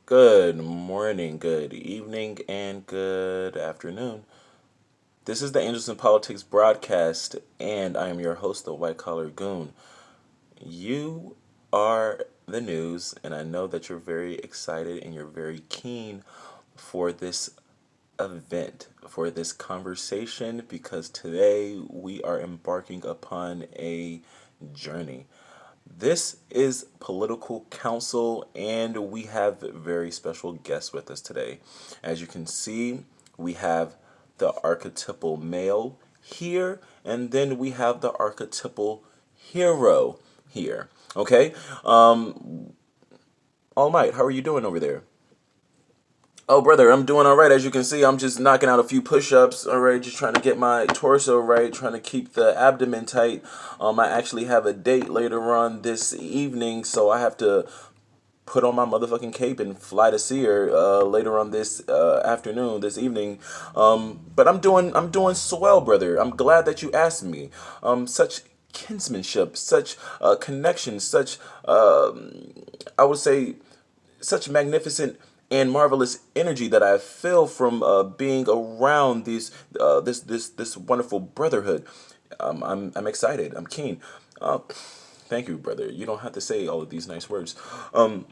Good morning, good evening, and good afternoon. This is the Angels in Politics broadcast, and I am your host, the White Collar Goon. You are the news, and I know that you're very excited and you're very keen for this event, for this conversation, because today we are embarking upon a journey. This is Political Counsel, and we have very special guests with us today. As you can see, we have the archetypal male here, and then we have the archetypal hero here. Okay? All Might, how are you doing over there? Oh, brother, I'm doing all right. As you can see, I'm just knocking out a few push-ups. All right, just trying to get my torso right, trying to keep the abdomen tight. I actually have a date later on this evening, so I have to put on my motherfucking cape and fly to see her later on this afternoon, this evening. But I'm doing swell, brother. I'm glad that you asked me. Such kinsmanship, such connection, such I would say such magnificent and marvelous energy that I feel from being around this wonderful brotherhood. I'm excited. I'm keen. Uh, Thank you, brother. You don't have to say all of these nice words. The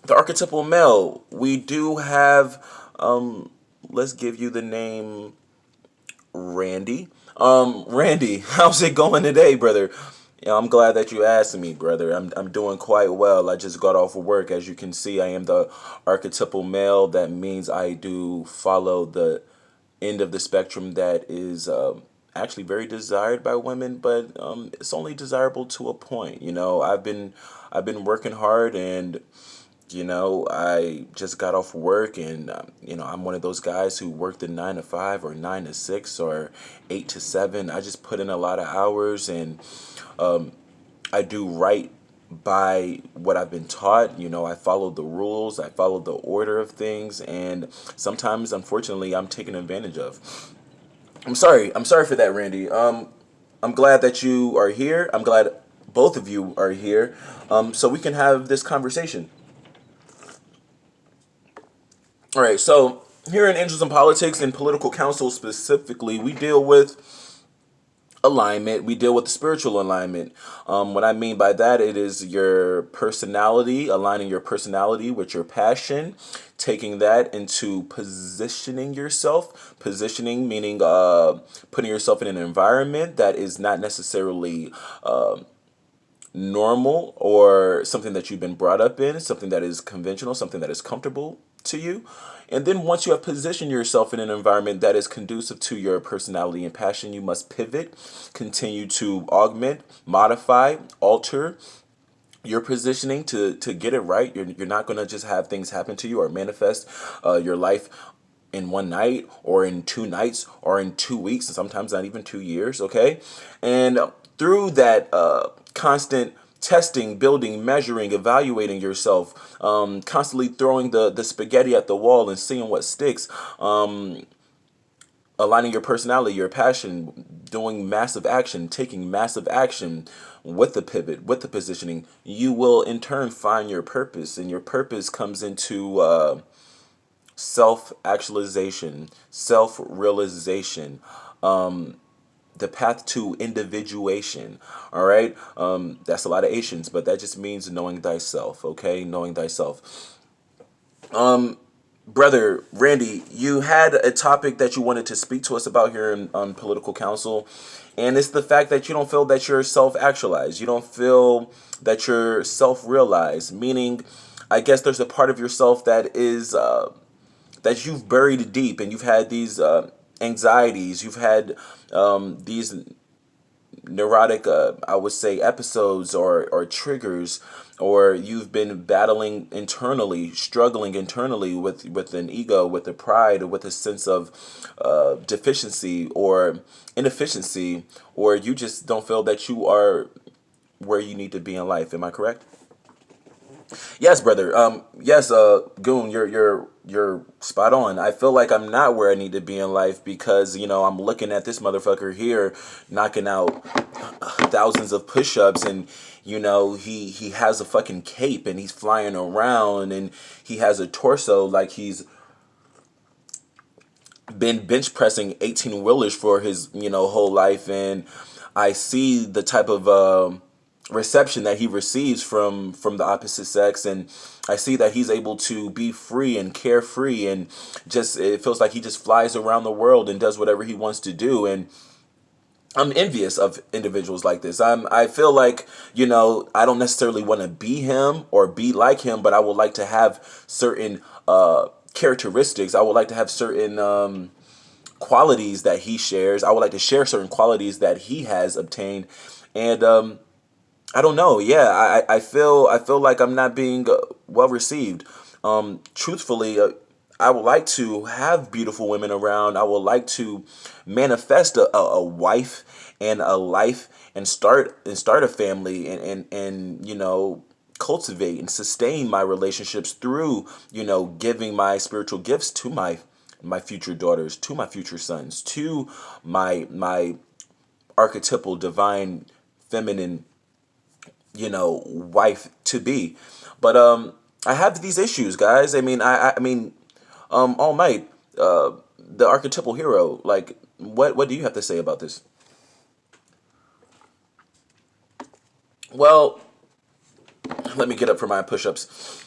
archetypal male. We do have. Let's give you the name Randy. Randy, how's it going today, brother? Yeah, I'm glad that you asked me, brother. I'm doing quite well. I just got off of work. As you can see, I am the archetypal male. That means I do follow the end of the spectrum that is actually very desired by women, but it's only desirable to a point. I've been working hard, and I just got off work, and I'm one of those guys who worked the 9 to 5 or 9 to 6 or 8 to 7. I just put in a lot of hours, and I do right by what I've been taught. I follow the rules, I follow the order of things, and sometimes, unfortunately, I'm taken advantage of. I'm sorry for that, Randy. I'm glad that you are here. I'm glad both of you are here, so we can have this conversation. All right, so here in Angels in Politics and Political Counsel specifically, we deal with alignment. We deal with the spiritual alignment. What I mean by that, it is your personality, aligning your personality with your passion, taking that into positioning yourself. Positioning meaning putting yourself in an environment that is not necessarily normal or something that you've been brought up in, something that is conventional, something that is comfortable to you. And then once you have positioned yourself in an environment that is conducive to your personality and passion, you must pivot, continue to augment, modify, alter your positioning to get it right. You're not going to just have things happen to you or manifest your life in one night or in 2 nights or in 2 weeks, and sometimes not even 2 years. Okay. And through that constant testing, building, measuring, evaluating yourself, constantly throwing the spaghetti at the wall and seeing what sticks, aligning your personality, your passion, doing massive action, taking massive action with the pivot, with the positioning, you will in turn find your purpose. And your purpose comes into self actualization, self realization, the path to individuation. All right. That's a lot of Asians, but that just means knowing thyself. Okay. Knowing thyself. Brother Randy, you had a topic that you wanted to speak to us about here on Political Counsel, and it's the fact that you don't feel that you're self-actualized. You don't feel that you're self-realized, meaning, I guess there's a part of yourself that is that you've buried deep, and you've had these anxieties, you've had these neurotic, I would say, episodes or triggers, or you've been battling internally, struggling internally with an ego, with a pride, or with a sense of deficiency or inefficiency, or you just don't feel that you are where you need to be in life. Am I correct? Yes, brother. Yes, Goon, you're spot on. I feel like I'm not where I need to be in life because, I'm looking at this motherfucker here knocking out thousands of push-ups, and he has a fucking cape and he's flying around, and he has a torso like he's been bench pressing 18 wheelers for his whole life. And I see the type of reception that he receives from the opposite sex, and I see that he's able to be free and carefree, and just it feels like he just flies around the world and does whatever he wants to do. And I'm envious of individuals like this. I feel like, I don't necessarily want to be him or be like him, but I would like to have certain characteristics. I would like to have certain qualities that he shares. I would like to share certain qualities that he has obtained. And I don't know. Yeah, I feel like I'm not being well received. Truthfully, I would like to have beautiful women around. I would like to manifest a wife and a life, and start a family, and cultivate and sustain my relationships through giving my spiritual gifts to my future daughters, to my future sons, to my archetypal divine feminine wife to be. But I have these issues, guys. I mean, All Might, the archetypal hero. Like, what do you have to say about this? Well, let me get up for my push-ups.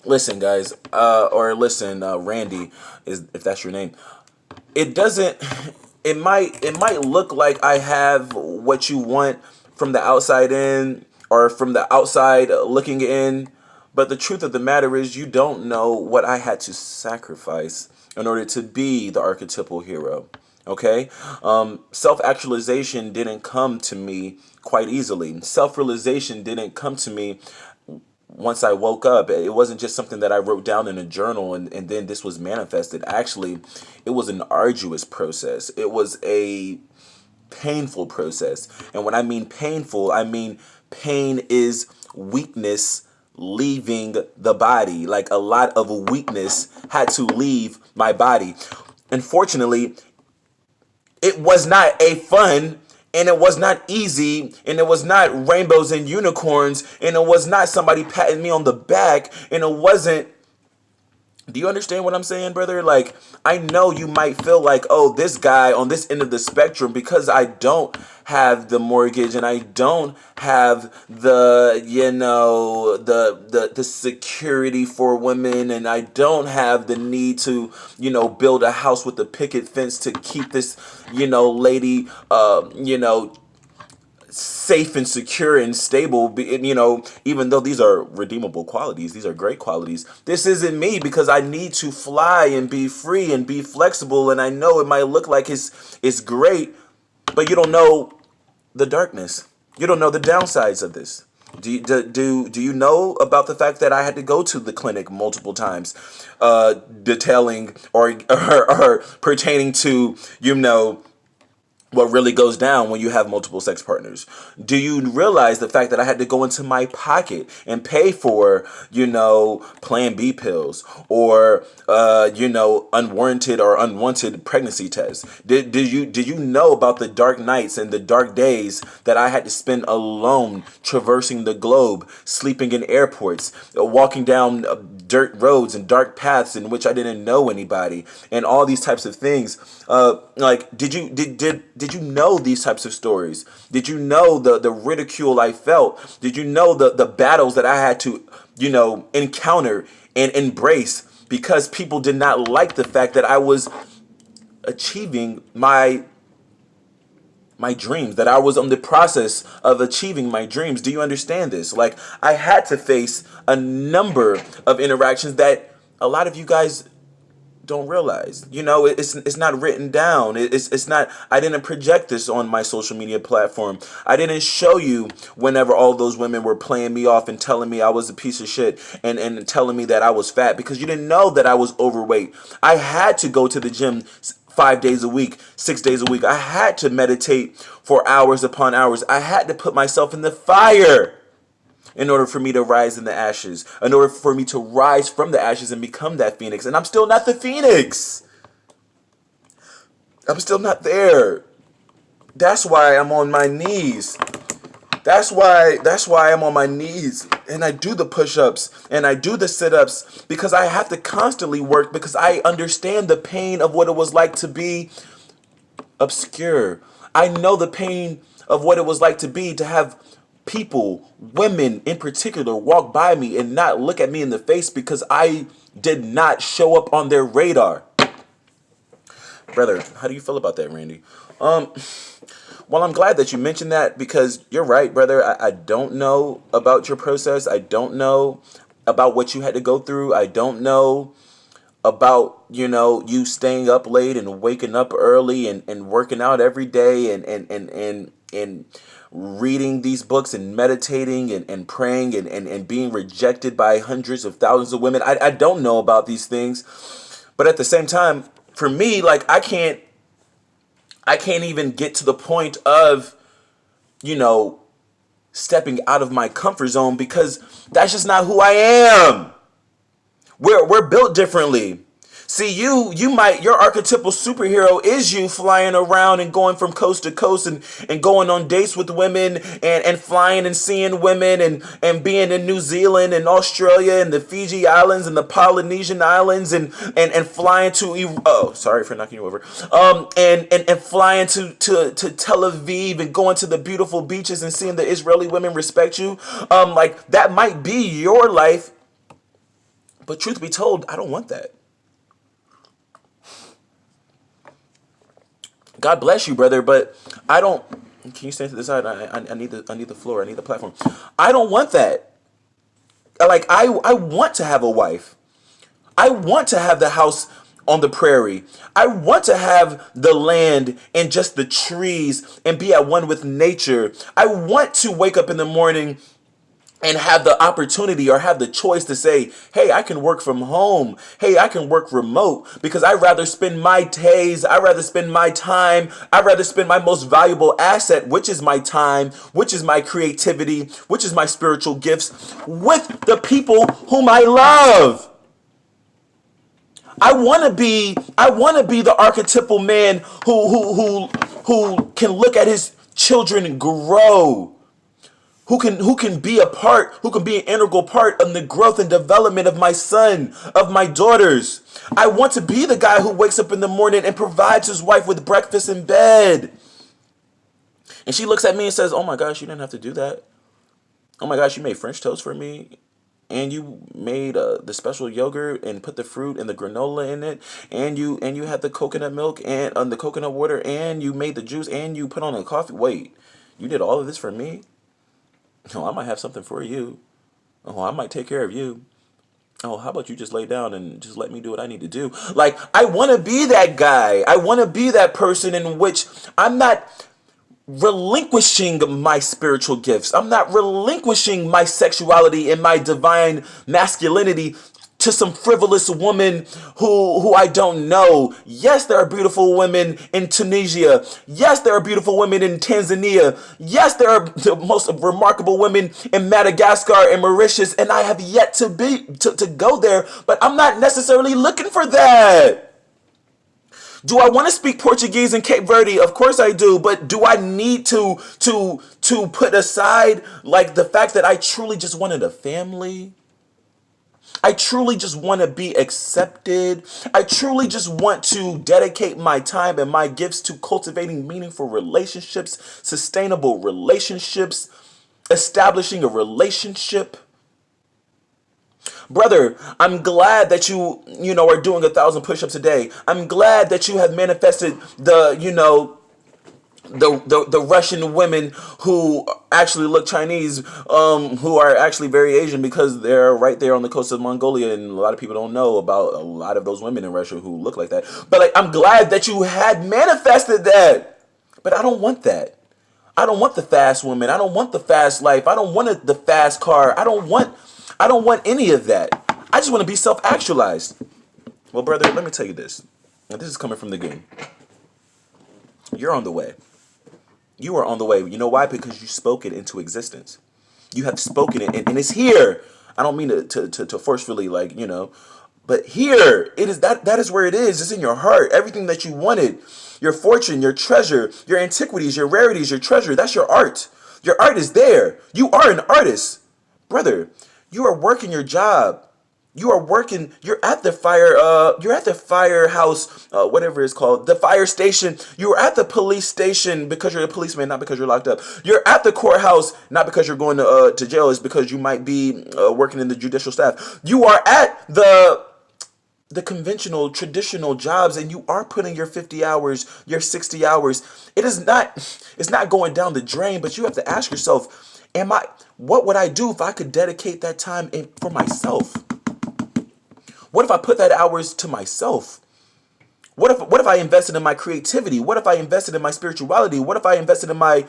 Listen, guys, or listen, Randy, is if that's your name. It doesn't. It might look like I have what you want from the outside in, or from the outside looking in, but the truth of the matter is you don't know what I had to sacrifice in order to be the archetypal hero. Okay. Self-actualization didn't come to me quite easily. Self-realization didn't come to me once I woke up. It wasn't just something that I wrote down in a journal, and then this was manifested. Actually, it was an arduous process. It was a painful process. And when I mean painful, I mean pain is weakness leaving the body. Like, a lot of weakness had to leave my body. Unfortunately, it was not a fun, and it was not easy, and it was not rainbows and unicorns, and it was not somebody patting me on the back, and it wasn't. Do you understand what I'm saying, brother? Like, I know you might feel like, oh, this guy on this end of the spectrum, because I don't have the mortgage, and I don't have the, the security for women, and I don't have the need to, build a house with a picket fence to keep this, lady, safe and secure and stable, even though these are redeemable qualities, these are great qualities. This isn't me, because I need to fly and be free and be flexible, and I know it might look like it's great, but you don't know the darkness. You don't know the downsides of this. Do you know about the fact that I had to go to the clinic multiple times, detailing or pertaining to, what really goes down when you have multiple sex partners? Do you realize the fact that I had to go into my pocket and pay for, Plan B pills, or, unwarranted or unwanted pregnancy tests? Did you know about the dark nights and the dark days that I had to spend alone, traversing the globe, sleeping in airports, walking down dirt roads and dark paths in which I didn't know anybody, and all these types of things? Like, did you know these types of stories? Did you know the ridicule I felt? Did you know the battles that I had to, encounter and embrace, because people did not like the fact that I was achieving my dreams, that I was on the process of achieving my dreams? Do you understand this? Like, I had to face a number of interactions that a lot of you guys don't realize. It's not written down. It's not. I didn't project this on my social media platform. I didn't show you whenever all those women were playing me off and telling me I was a piece of shit, and telling me that I was fat, because you didn't know that I was overweight. I had to go to the gym 5 days a week, 6 days a week. I had to meditate for hours upon hours. I had to put myself in the fire in order for me to rise in the ashes, in order for me to rise from the ashes and become that phoenix. And I'm still not the phoenix. I'm still not there. That's why I'm on my knees. That's why I'm on my knees and I do the push-ups and I do the sit-ups, because I have to constantly work, because I understand the pain of what it was like to be obscure. I know the pain of what it was like to have people, women in particular, walk by me and not look at me in the face because I did not show up on their radar. Brother, how do you feel about that, Randy? Well, I'm glad that you mentioned that, because you're right, brother. I don't know about your process. I don't know about what you had to go through. I don't know about, you staying up late and waking up early and working out every day and reading these books and meditating and praying and being rejected by hundreds of thousands of women. I don't know about these things. But at the same time, for me, like, I can't even get to the point of, stepping out of my comfort zone, because that's just not who I am. We're built differently. See, your archetypal superhero is you flying around and going from coast to coast and going on dates with women and flying and seeing women and being in New Zealand and Australia and the Fiji Islands and the Polynesian Islands and flying to, oh, sorry for knocking you over, and flying to Tel Aviv and going to the beautiful beaches and seeing the Israeli women respect you. Like, that might be your life, but truth be told, I don't want that. God bless you, brother, but I don't. Can you stand to the side? I need the floor. I need the platform. I don't want that. Like, I want to have a wife. I want to have the house on the prairie. I want to have the land and just the trees and be at one with nature. I want to wake up in the morning and have the opportunity or have the choice to say, hey, I can work from home. Hey, I can work remote, because I'd rather spend my days, I'd rather spend my time, I'd rather spend my most valuable asset, which is my time, which is my creativity, which is my spiritual gifts, with the people whom I love. I want to be the archetypal man who can look at his children grow. Who can be an integral part of the growth and development of my son, of my daughters. I want to be the guy who wakes up in the morning and provides his wife with breakfast in bed. And she looks at me and says, oh my gosh, you didn't have to do that. Oh my gosh, you made French toast for me. And you made the special yogurt and put the fruit and the granola in it. And you had the coconut milk and the coconut water. And you made the juice and you put on the coffee. Wait, you did all of this for me? Oh, I might have something for you. Oh, I might take care of you. Oh, how about you just lay down and just let me do what I need to do? Like, I want to be that guy. I want to be that person in which I'm not relinquishing my spiritual gifts. I'm not relinquishing my sexuality and my divine masculinity to some frivolous woman who I don't know. Yes, there are beautiful women in Tunisia. Yes, there are beautiful women in Tanzania. Yes, there are the most remarkable women in Madagascar and Mauritius, and I have yet to go there, but I'm not necessarily looking for that. Do I want to speak Portuguese in Cape Verde? Of course I do, but do I need to put aside, like, the fact that I truly just wanted a family? I truly just want to be accepted. I truly just want to dedicate my time and my gifts to cultivating meaningful relationships, sustainable relationships, establishing a relationship. Brother, I'm glad that you are doing 1,000 push-ups a day. I'm glad that you have manifested the Russian women who actually look Chinese, who are actually very Asian, because they're right there on the coast of Mongolia, and a lot of people don't know about a lot of those women in Russia who look like that. But, like, I'm glad that you had manifested that. But I don't want that. I don't want the fast woman. I don't want the fast life. I don't want the fast car. I don't want any of that. I just want to be self-actualized. Well, brother, let me tell you this. And this is coming from the Goon. You're on the way. You are on the way. You know why? Because you spoke it into existence. You have spoken it, and it's here. I don't mean to forcefully, like, but here it is. That is where it is. It's in your heart. Everything that you wanted, your fortune, your treasure, your antiquities, your rarities, your treasure. That's your art. Your art is there. You are an artist, brother. You are working your job. You are working. You're at the fire. You're at the firehouse. Whatever it's called, the fire station. You're at the police station because you're a policeman, not because you're locked up. You're at the courthouse, not because you're going to jail. It's because you might be working in the judicial staff. You are at the conventional, traditional jobs, and you are putting your 50 hours, your 60 hours. It's not going down the drain, but you have to ask yourself, what would I do if I could dedicate that time for myself? What if I put that hours to myself? What if I invested in my creativity? What if I invested in my spirituality? What if I invested in my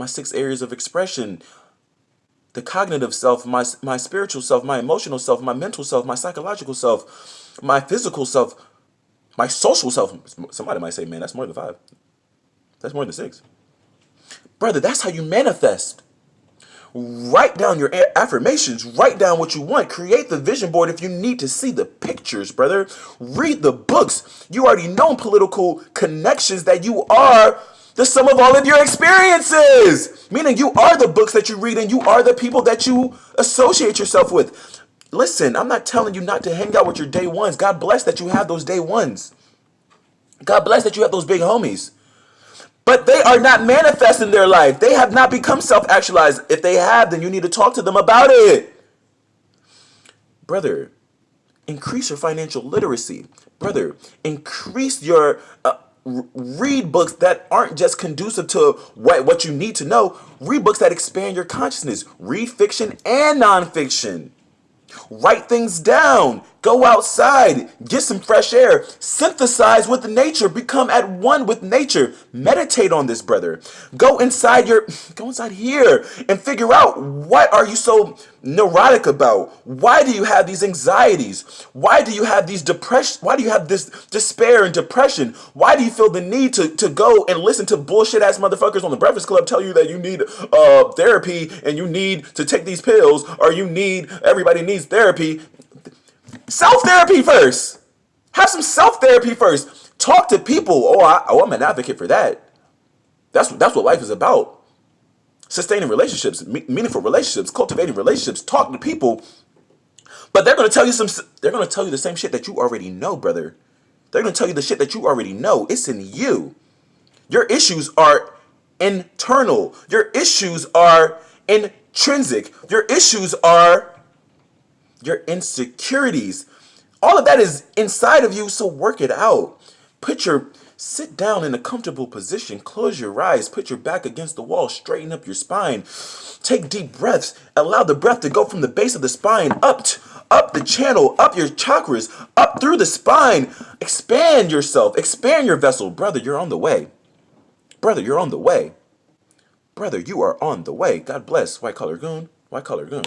6 areas of expression? The cognitive self, my spiritual self, my emotional self, my mental self, my psychological self, my physical self, my social self. Somebody might say, man, that's more than 5. That's more than 6. Brother, that's how you manifest. Write down your affirmations. Write down what you want. Create the vision board if you need to see the pictures, brother. Read the books. You already know political connections that you are the sum of all of your experiences. Meaning you are the books that you read and you are the people that you associate yourself with. Listen, I'm not telling you not to hang out with your day ones. God bless that you have those day ones. God bless that you have those big homies. But they are not manifesting their life. They have not become self-actualized. If they have, then you need to talk to them about it. Brother, increase your financial literacy. Brother, increase your... read books that aren't just conducive to what you need to know. Read books that expand your consciousness. Read fiction and nonfiction. Write things down. Go outside. Get some fresh air. Synthesize with nature. Become at one with nature. Meditate on this, brother. Go inside here and figure out, what are you so neurotic about? Why do you have these anxieties? Why do you have these depression? Why do you have this despair and depression? Why do you feel the need to go and listen to bullshit ass motherfuckers on the Breakfast Club tell you that you need therapy and you need to take these pills, or everybody needs therapy? Self-therapy first. Have some self-therapy first. Talk to people. I'm an advocate for that. That's what life is about. Sustaining relationships, meaningful relationships, cultivating relationships. Talk to people. But they're going to tell you the same shit that you already know, brother. They're going to tell you the shit that you already know. It's in you. Your issues are internal. Your issues are intrinsic. Your issues are your insecurities. All of that is inside of you, so work it out. Sit down in a comfortable position, close your eyes, put your back against the wall, straighten up your spine. Take deep breaths. Allow the breath to go from the base of the spine up the channel, up your chakras, up through the spine. Expand yourself, expand your vessel. Brother, you're on the way. Brother, you're on the way. Brother, you are on the way. God bless. White collar goon. White collar goon.